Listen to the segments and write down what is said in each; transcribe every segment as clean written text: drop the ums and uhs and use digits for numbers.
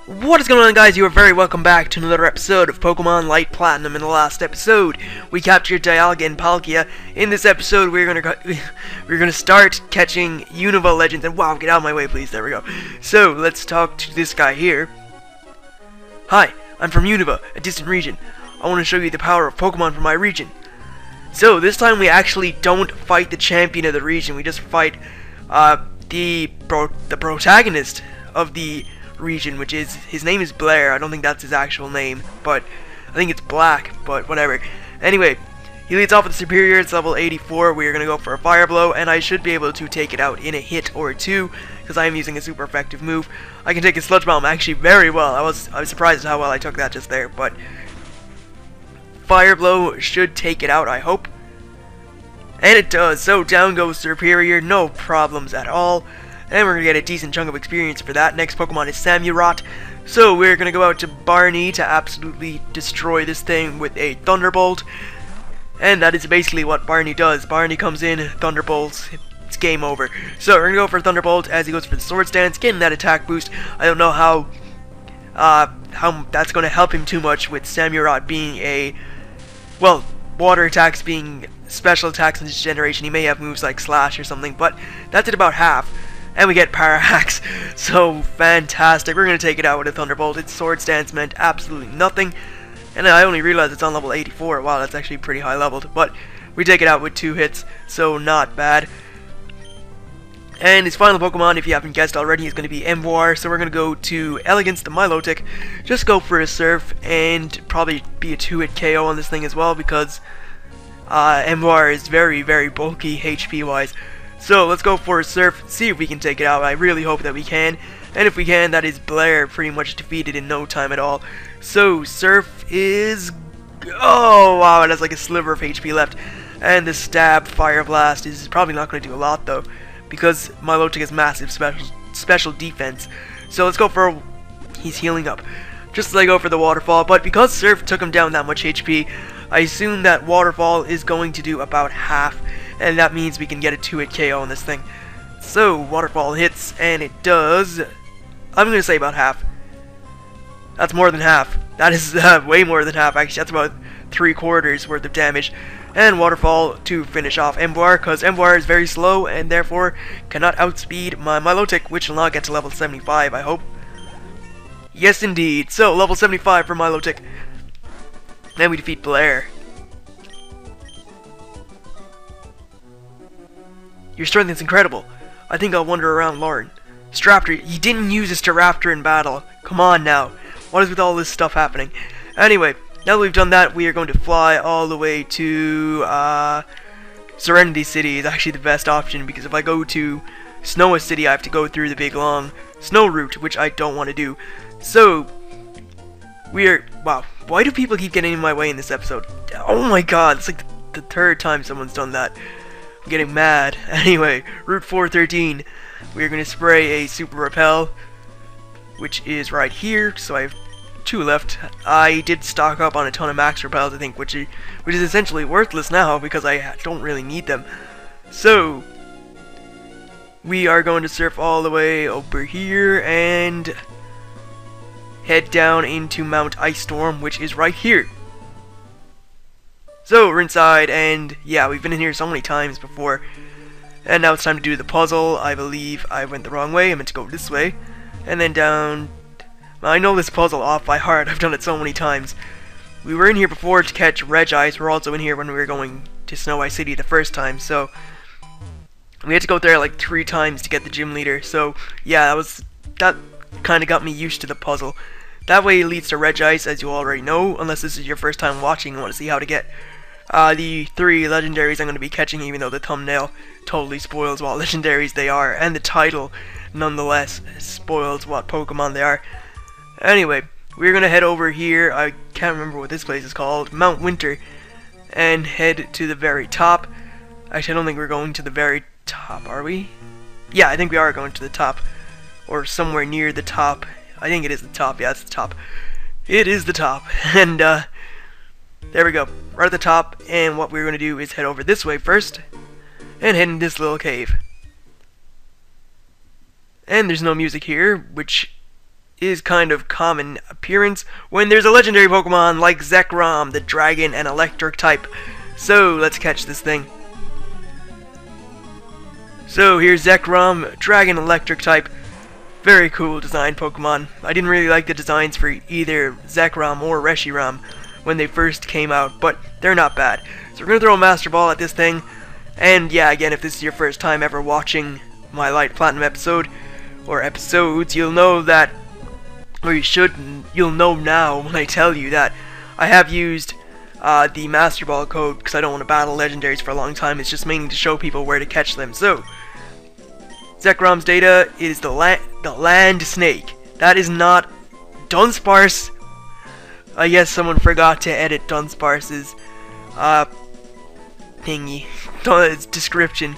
What is going on, guys? You are very welcome back to another episode of Pokemon Light Platinum. In the last episode, we captured Dialga and Palkia. In this episode, we're gonna start catching Unova legends. And wow, get out of my way, please. There we go. So let's talk to this guy here. Hi, I'm from Unova, a distant region. I want to show you the power of Pokemon from my region. So this time, we actually don't fight the champion of the region. We just fight the protagonist of the region, which is, his name is Blair. I don't think that's his actual name, but I think it's Black, but whatever. Anyway, he leads off with Superior. It's level 84. We're gonna go for a Fire Blow, and I should be able to take it out in a hit or two, because I am using a super effective move. I can take a Sludge Bomb actually very well. I was surprised at how well I took that just there, but Fire Blow should take it out, I hope. And it does. So down goes Superior, no problems at all. And we're going to get a decent chunk of experience for that. Next Pokemon is Samurott. So we're going to go out to Barney to absolutely destroy this thing with a Thunderbolt. And that is basically what Barney does. Barney comes in, Thunderbolts, it's game over. So we're going to go for Thunderbolt as he goes for the Swords Dance, getting that attack boost. I don't know how that's going to help him too much with Samurott being a, well, water attacks being special attacks in this generation. He may have moves like Slash or something, but that's at about half. And we get Parahax, so fantastic. We're going to take it out with a Thunderbolt. Its Swords Dance meant absolutely nothing. And I only realized it's on level 84. Wow, that's actually pretty high leveled. But we take it out with 2 hits, so not bad. And his final Pokemon, if you haven't guessed already, is going to be Emboar. So we're going to go to Elegance, the Milotic. Just go for a Surf and probably be a 2-hit KO on this thing as well, because Emboar is very, very bulky HP-wise. So let's go for a Surf, see if we can take it out. I really hope that we can. And if we can, that is Blair pretty much defeated in no time at all. So Surf is... oh wow, it has like a sliver of HP left. And the Stab Fire Blast is probably not going to do a lot though, because Milotic has massive special defense. So let's go for... he's healing up. Just as I go for the Waterfall, but because Surf took him down that much HP, I assume that Waterfall is going to do about half. And that means we can get a 2-hit KO on this thing. So, Waterfall hits, and it does... I'm going to say about half. That's more than half. That is way more than half, actually. That's about 3/4 worth of damage. And Waterfall to finish off Emboar, because Emboar is very slow, and therefore cannot outspeed my Milotic, which will not get to level 75, I hope. Yes, indeed. So, level 75 for Milotic. And we defeat Blair. Your strength is incredible. I think I'll wander around Lauren. Staraptor, he didn't use a Staraptor in battle. Come on now. What is with all this stuff happening? Anyway, now that we've done that, we are going to fly all the way to Serenity City is actually the best option, because if I go to Snowa City, I have to go through the big long snow route, which I don't want to do. So, wow, why do people keep getting in my way in this episode? Oh my god, it's like the 3rd time someone's done that. I'm getting mad. Anyway, Route 413. We're going to spray a Super Repel, which is right here. So I have 2 left. I did stock up on a ton of Max Repels, I think, which is essentially worthless now because I don't really need them. So we are going to surf all the way over here and head down into Mount Ice Storm, which is right here. So, we're inside, and yeah, we've been in here so many times before. And now it's time to do the puzzle. I believe I went the wrong way. I meant to go this way. And then down... I know this puzzle off by heart. I've done it so many times. We were in here before to catch Regice. We're also in here when we were going to Snow Ice City the first time, so... we had to go there like 3 times to get the gym leader. So, yeah, that kind of got me used to the puzzle. That way it leads to Regice, as you already know, unless this is your first time watching and want to see how to get the 3 legendaries I'm going to be catching, even though the thumbnail totally spoils what legendaries they are, and the title nonetheless spoils what Pokemon they are. Anyway, we're going to head over here. I can't remember what this place is called, Mount Winter, and head to the very top. Actually, I don't think we're going to the very top, are we? Yeah, I think we are going to the top, or somewhere near the top. I think it is the top. Yeah, it's the top. It is the top. And there we go, right at the top. And what we're going to do is head over this way first and head in this little cave. And there's no music here, which is kind of common appearance when there's a legendary Pokemon like Zekrom, the dragon and electric type. So let's catch this thing. So here's Zekrom, dragon electric type. Very cool design Pokemon. I didn't really like the designs for either Zekrom or Reshiram when they first came out, but they're not bad. So we're going to throw a Master Ball at this thing. And yeah, again, if this is your first time ever watching my Light Platinum episode, or episodes, you'll know that, or you'll know now when I tell you that I have used the Master Ball code because I don't want to battle legendaries for a long time. It's just mainly to show people where to catch them. So, Zekrom's data is the land snake. That is not Dunsparce. I guess someone forgot to edit Dunsparce's thingy, description.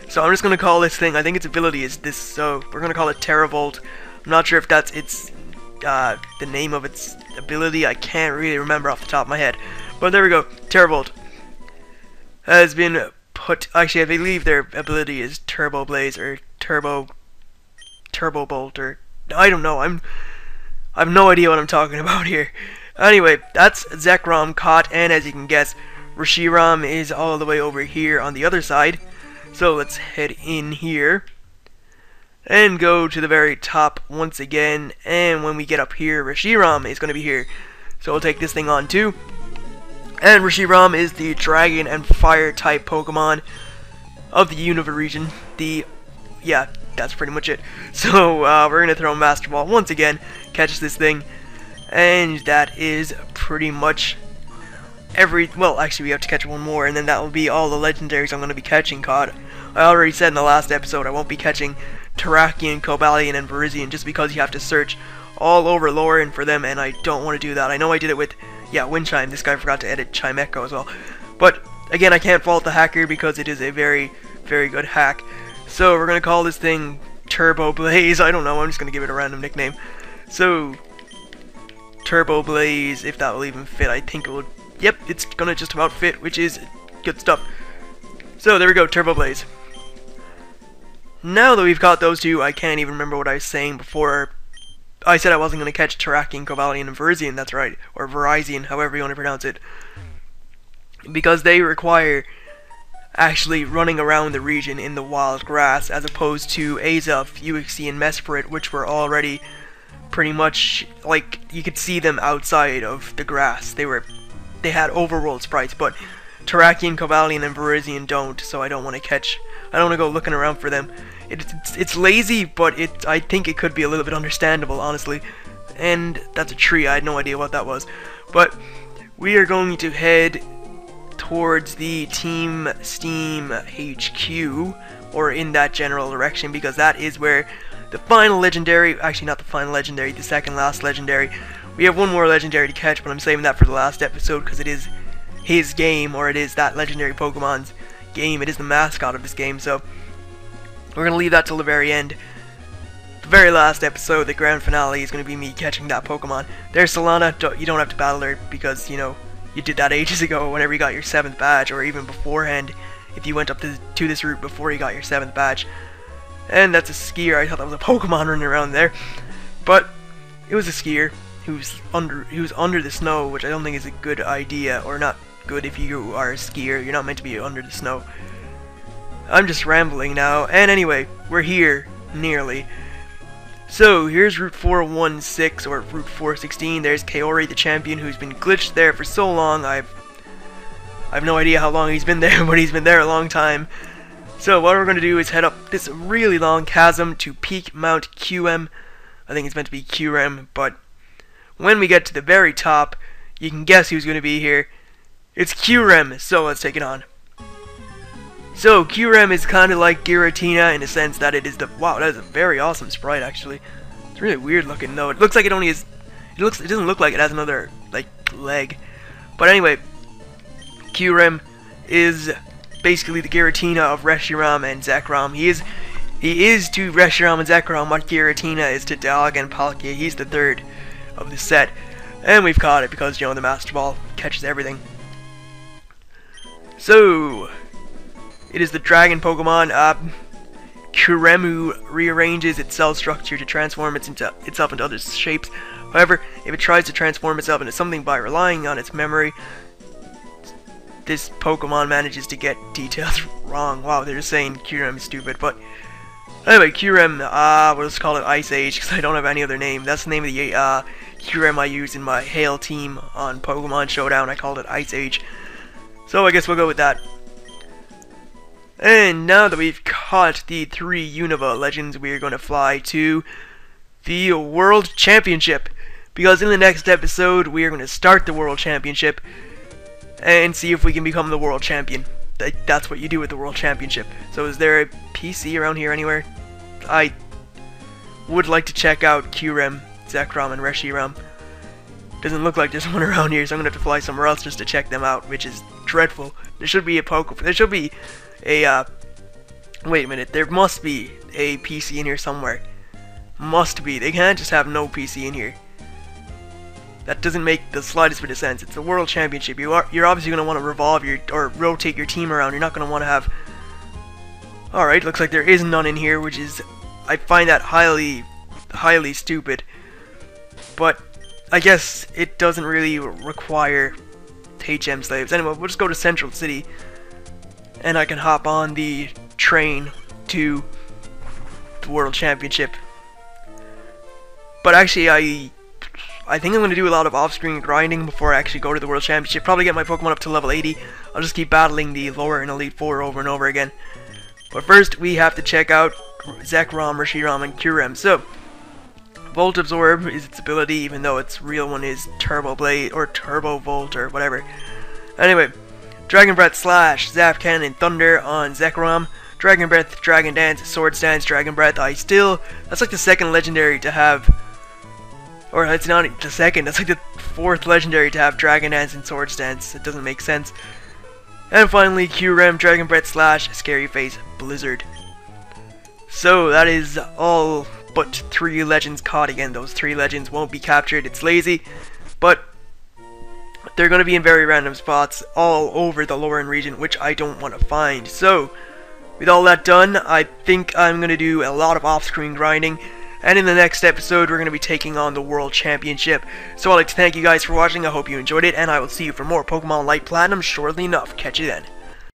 So I'm just gonna call this thing, I think its ability is this, so we're gonna call it Terravolt. I'm not sure if that's its the name of its ability. I can't really remember off the top of my head. But there we go. Terravolt has been put, actually I believe their ability is Turbo Blaze or Turbo Bolt, or I don't know. I have no idea what I'm talking about here. Anyway, that's Zekrom caught, and as you can guess, Reshiram is all the way over here on the other side. So let's head in here and go to the very top once again, and when we get up here, Reshiram is going to be here. So we'll take this thing on too. And Reshiram is the dragon and fire type Pokemon of the Unova region. Yeah, that's pretty much it. So we're going to throw a Master Ball once again, catch this thing, and that is pretty much well, actually we have to catch one more, and then that will be all the legendaries I'm going to be catching caught. I already said in the last episode I won't be catching Terrakion, Cobalion, and Virizion just because you have to search all over Lauren for them, and I don't want to do that. I know I did it with, yeah, Windchime. This guy forgot to edit Chime Echo as well. But, again, I can't fault the hacker because it is a very, very good hack. So, we're going to call this thing Turbo Blaze. I don't know, I'm just going to give it a random nickname. So, Turbo Blaze, if that will even fit, I think it will. Yep, it's gonna just about fit, which is good stuff. So there we go, Turbo Blaze. Now that we've caught those two, I can't even remember what I was saying before. I said I wasn't gonna catch Terrakion, Cobalion, and Virizion, that's right. Or Virizion, however you want to pronounce it. Because they require actually running around the region in the wild grass, as opposed to Azelf, Uxie, and Mesprit, which were already pretty much, like, you could see them outside of the grass. They had overworld sprites, but Terrakion, Cobalion, and Virizion don't, so I don't want to go looking around for them. It's lazy, but I think it could be a little bit understandable, honestly. And that's a tree, I had no idea what that was. But we are going to head towards the Team Steam HQ, or in that general direction, because that is where the final legendary, actually not the final legendary, the second last legendary. We have one more legendary to catch, but I'm saving that for the last episode because it is his game, or it is that legendary Pokemon's game. It is the mascot of this game, so we're going to leave that till the very end. The very last episode, the grand finale, is going to be me catching that Pokemon. There's Solana. You don't have to battle her because, you know, you did that ages ago whenever you got your 7th badge, or even beforehand if you went up to this route before you got your 7th badge. And that's a skier. I thought that was a Pokemon running around there, but it was a skier who's under the snow, which I don't think is a good idea, or not good if you are a skier. You're not meant to be under the snow. I'm just rambling now, and anyway, we're here, nearly. So, here's Route 416, or Route 416, there's Kaori the champion, who's been glitched there for so long. I've no idea how long he's been there, but he's been there a long time. So, what we're going to do is head up this really long chasm to Peak Mount Kyurem. I think it's meant to be Kyurem, but when we get to the very top, you can guess who's going to be here. It's Kyurem, so let's take it on. So, Kyurem is kind of like Giratina in a sense that it is the... Wow, that is a very awesome sprite, actually. It's really weird looking, though. It looks like it only is... It doesn't look like it has another, like, leg. But anyway, Kyurem is basically the Giratina of Reshiram and Zekrom. He is to Reshiram and Zekrom what Giratina is to Dialga and Palkia. He's the third of the set, and we've caught it because, you know, the Master Ball catches everything. So it is the dragon Pokemon. Kyurem, who rearranges its cell structure to transform itself into other shapes. However, if it tries to transform itself into something by relying on its memory, this Pokemon manages to get details wrong. Wow, they're just saying Kyurem is stupid, but anyway, Kyurem, we'll just call it Ice Age because I don't have any other name. That's the name of the Kyurem I use in my Hail team on Pokemon Showdown. I called it Ice Age. So I guess we'll go with that. And now that we've caught the 3 Unova legends, we are going to fly to the World Championship. Because in the next episode, we are going to start the World Championship and see if we can become the World Champion. That's what you do with the World Championship. So is there a PC around here anywhere? I would like to check out Kyurem, Zekrom, and Reshiram. Doesn't look like there's one around here, so I'm going to have to fly somewhere else just to check them out, which is dreadful. There should be a There should be a, wait a minute, there must be a PC in here somewhere. Must be. They can't just have no PC in here. That doesn't make the slightest bit of sense. It's a World Championship. You're obviously going to want to revolve or rotate your team around. You're not going to want to have... Alright, looks like there is none in here, which is... I find that highly stupid. But I guess it doesn't really require HM slaves. Anyway, we'll just go to Central City, and I can hop on the train to the World Championship. But actually, I think I'm going to do a lot of off-screen grinding before I actually go to the World Championship. Probably get my Pokemon up to level 80. I'll just keep battling the lower and Elite Four over and over again. But first, we have to check out Zekrom, Reshiram, and Kyurem. So, Volt Absorb is its ability, even though its real one is Turbo Blade, or Turbo Volt, or whatever. Anyway, Dragon Breath Slash, Zap Cannon, Thunder on Zekrom. Dragon Breath, Dragon Dance, Sword Stance, Dragon Breath. That's like the second legendary to have... Or it's not the second, that's like the 4th legendary to have Dragon Dance and Sword Stance. It doesn't make sense. And finally, Kyurem, Dragon Breath Slash, Scary Face, Blizzard. So that is all but 3 legends caught. Again, those 3 legends won't be captured. It's lazy, but they're going to be in very random spots all over the Loran region, which I don't want to find. So, with all that done, I think I'm going to do a lot of off-screen grinding. And in the next episode, we're going to be taking on the World Championship. So I'd like to thank you guys for watching. I hope you enjoyed it, and I will see you for more Pokemon Light Platinum shortly enough. Catch you then.